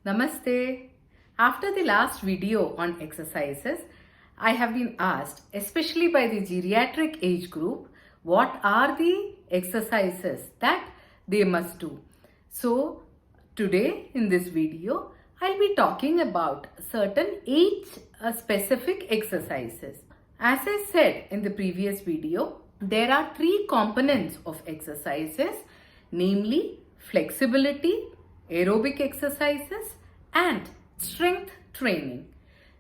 Namaste. After the last video on exercises, I have been asked, especially by the geriatric age group, what are the exercises that they must do. So, today in this video, I'll be talking about certain age specific exercises. As I said in the previous video, there are three components of exercises, namely flexibility, aerobic exercises and strength training.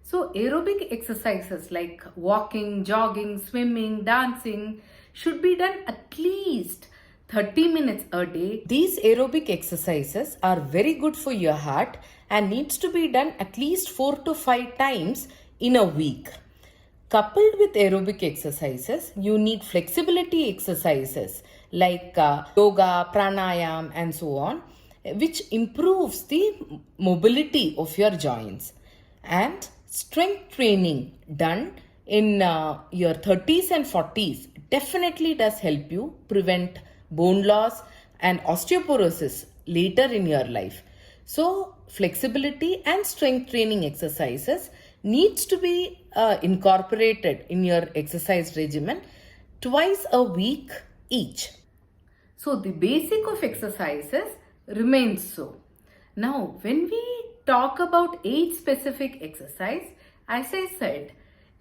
So aerobic exercises like walking, jogging, swimming, dancing should be done at least 30 minutes a day. These aerobic exercises are very good for your heart and needs to be done at least 4 to 5 times in a week. Coupled with aerobic exercises, you need flexibility exercises like yoga, pranayam and so on, which improves the mobility of your joints. And strength training done in your 30s and 40s definitely does help you prevent bone loss and osteoporosis later in your life. So flexibility and strength training exercises needs to be incorporated in your exercise regimen twice a week each. So the basic of exercises remains so. Now when we talk about age specific exercise, as I said,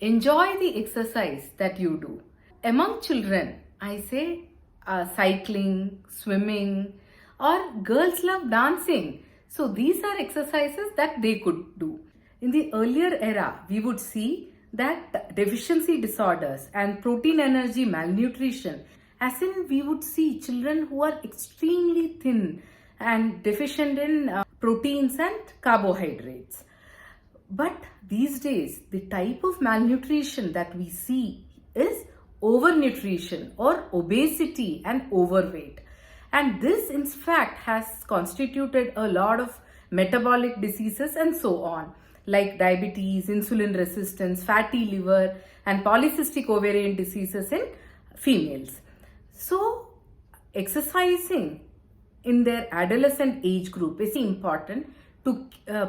enjoy the exercise that you do. Among children, I say cycling, swimming, or girls love dancing. So these are exercises that they could do. In the earlier era, we would see that deficiency disorders and protein energy malnutrition, as in we would see children who are extremely thin and deficient in proteins and carbohydrates. But these days, the type of malnutrition that we see is overnutrition or obesity and overweight. And this in fact has constituted a lot of metabolic diseases and so on, like diabetes, insulin resistance, fatty liver, and polycystic ovarian diseases in females. So, exercising in their adolescent age group is important to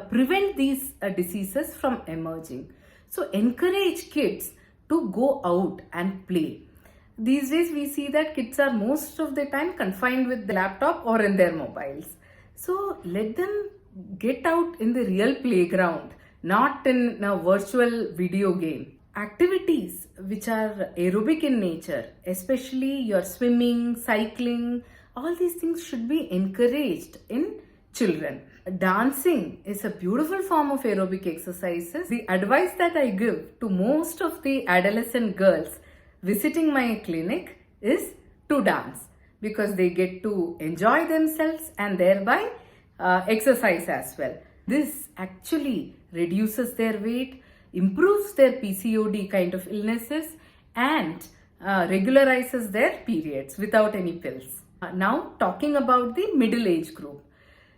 prevent these diseases from emerging. So, encourage kids to go out and play. These days, we see that kids are most of the time confined with the laptop or in their mobiles. So, let them get out in the real playground, not in a virtual video game. Activities which are aerobic in nature, especially your swimming, cycling, all these things should be encouraged in children. Dancing is a beautiful form of aerobic exercises. The advice that I give to most of the adolescent girls visiting my clinic is to dance, because they get to enjoy themselves and thereby exercise as well. This actually reduces their weight, improves their PCOD kind of illnesses, and regularizes their periods without any pills. Now talking about the middle age group.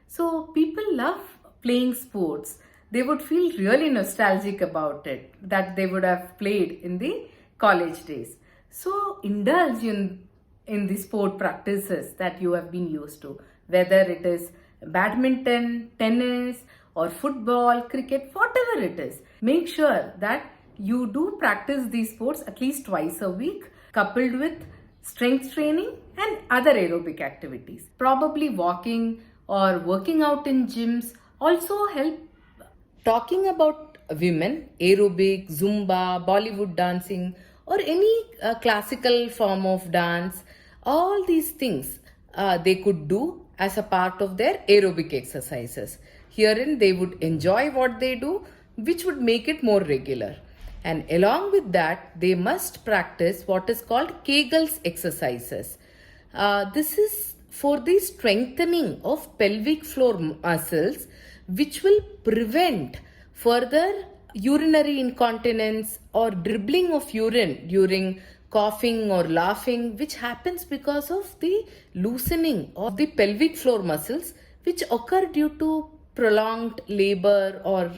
So people love playing sports. They would feel really nostalgic about it, that they would have played in the college days. So indulge in the sport practices that you have been used to, whether it is badminton, tennis, or football, cricket, whatever it is. Make sure that you do practice these sports at least twice a week, coupled with strength training and other aerobic activities. Probably walking or working out in gyms also help. Talking about women, aerobic, Zumba, Bollywood dancing, or any classical form of dance, all these things they could do as a part of their aerobic exercises. Herein they would enjoy what they do, which would make it more regular. And along with that, they must practice what is called Kegels exercises. This is for the strengthening of pelvic floor muscles, which will prevent further urinary incontinence or dribbling of urine during coughing or laughing, which happens because of the loosening of the pelvic floor muscles, which occur due to prolonged labor or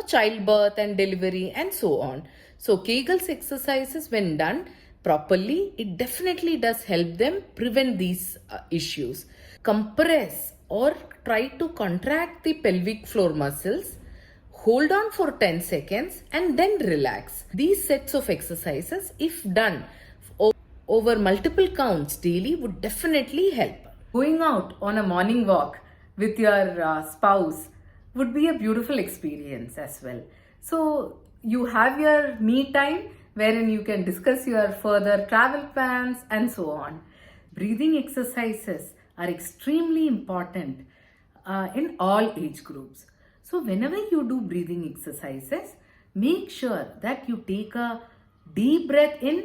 childbirth and delivery and so on. So Kegels exercises, when done properly, it definitely does help them prevent these issues. Compress or try to contract the pelvic floor muscles, hold on for 10 seconds and then relax. These sets of exercises, if done over multiple counts daily, would definitely help. Going out on a morning walk with your spouse would be a beautiful experience as well. So you have your me time wherein you can discuss your further travel plans and so on. Breathing exercises are extremely important in all age groups. So whenever you do breathing exercises, make sure that you take a deep breath in,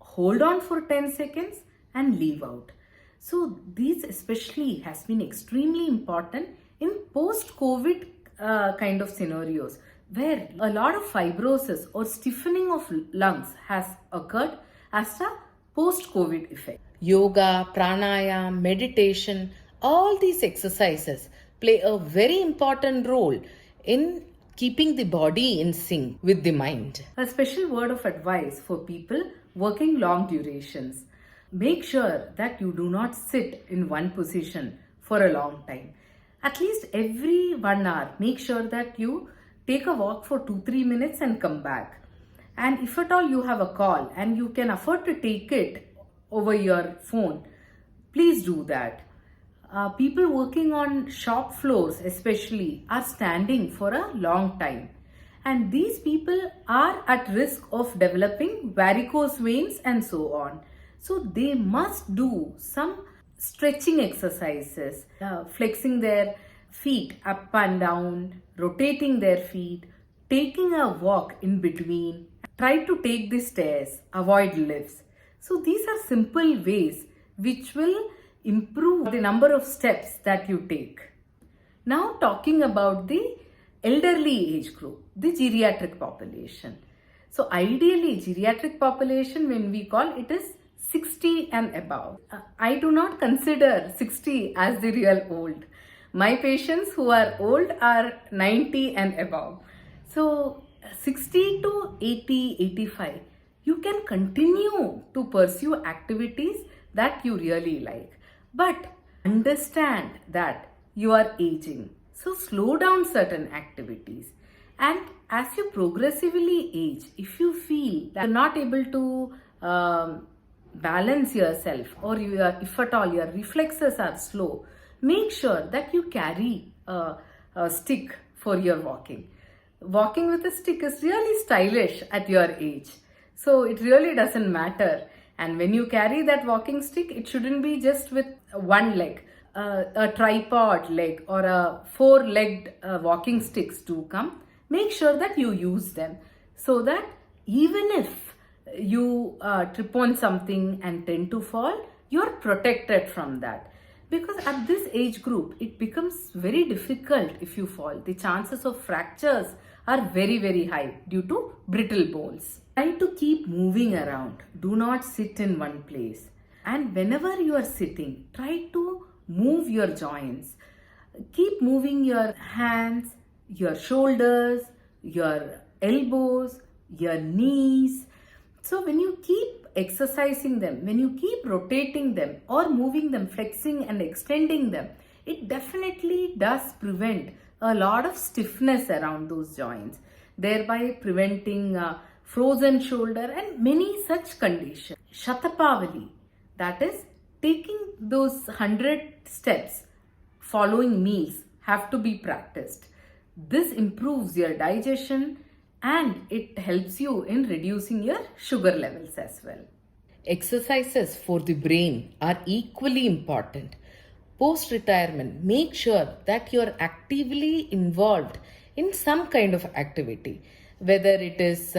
hold on for 10 seconds and leave out. So these especially has been extremely important in post-COVID kind of scenarios where a lot of fibrosis or stiffening of lungs has occurred as a post-COVID effect. Yoga, pranayama, meditation, all these exercises play a very important role in keeping the body in sync with the mind. A special word of advice for people working long durations. Make sure that you do not sit in one position for a long time. At least every 1 hour, make sure that you take a walk for 2-3 minutes and come back. And if at all you have a call and you can afford to take it over your phone, please do that. People working on shop floors especially are standing for a long time. And these people are at risk of developing varicose veins and so on. So they must do some stretching exercises, flexing their feet up and down, rotating their feet, taking a walk in between, try to take the stairs, avoid lifts. So these are simple ways which will improve the number of steps that you take. Now talking about the elderly age group, the geriatric population. So ideally geriatric population, when we call it, is 60 and above. I do not consider 60 as the real old. My patients who are old are 90 and above. So 60 to 80, 85, you can continue to pursue activities that you really like. But understand that you are aging. So slow down certain activities. And as you progressively age, if you feel that you're not able to balance yourself, or if at all your reflexes are slow, make sure that you carry a stick for your walking. Walking with a stick is really stylish at your age. So it really doesn't matter. And when you carry that walking stick, it shouldn't be just with one leg. A tripod leg or a 4-legged walking sticks do come. Make sure that you use them so that even if you trip on something and tend to fall, you're protected from that. Because at this age group, it becomes very difficult if you fall. The chances of fractures are very, very high due to brittle bones. Try to keep moving around. Do not sit in one place. And whenever you are sitting, try to move your joints. Keep moving your hands, your shoulders, your elbows, your knees. So when you keep exercising them, when you keep rotating them or moving them, flexing and extending them, it definitely does prevent a lot of stiffness around those joints, thereby preventing frozen shoulder and many such conditions. Shatapavali, that is taking those 100 steps following meals, have to be practiced. This improves your digestion and it helps you in reducing your sugar levels as well. Exercises for the brain are equally important. Post-retirement, make sure that you are actively involved in some kind of activity, whether it is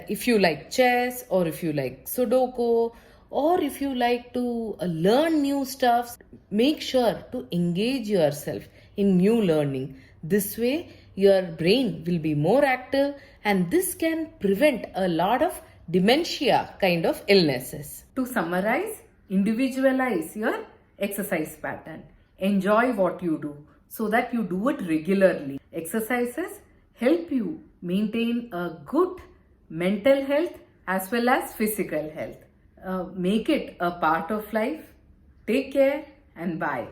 if you like chess, or if you like Sudoku, or if you like to learn new stuff. Make sure to engage yourself in new learning. This way your brain will be more active, and this can prevent a lot of dementia kind of illnesses. To summarize, individualize your exercise pattern. Enjoy what you do so that you do it regularly. Exercises help you maintain a good mental health as well as physical health. Make it a part of life. Take care and bye.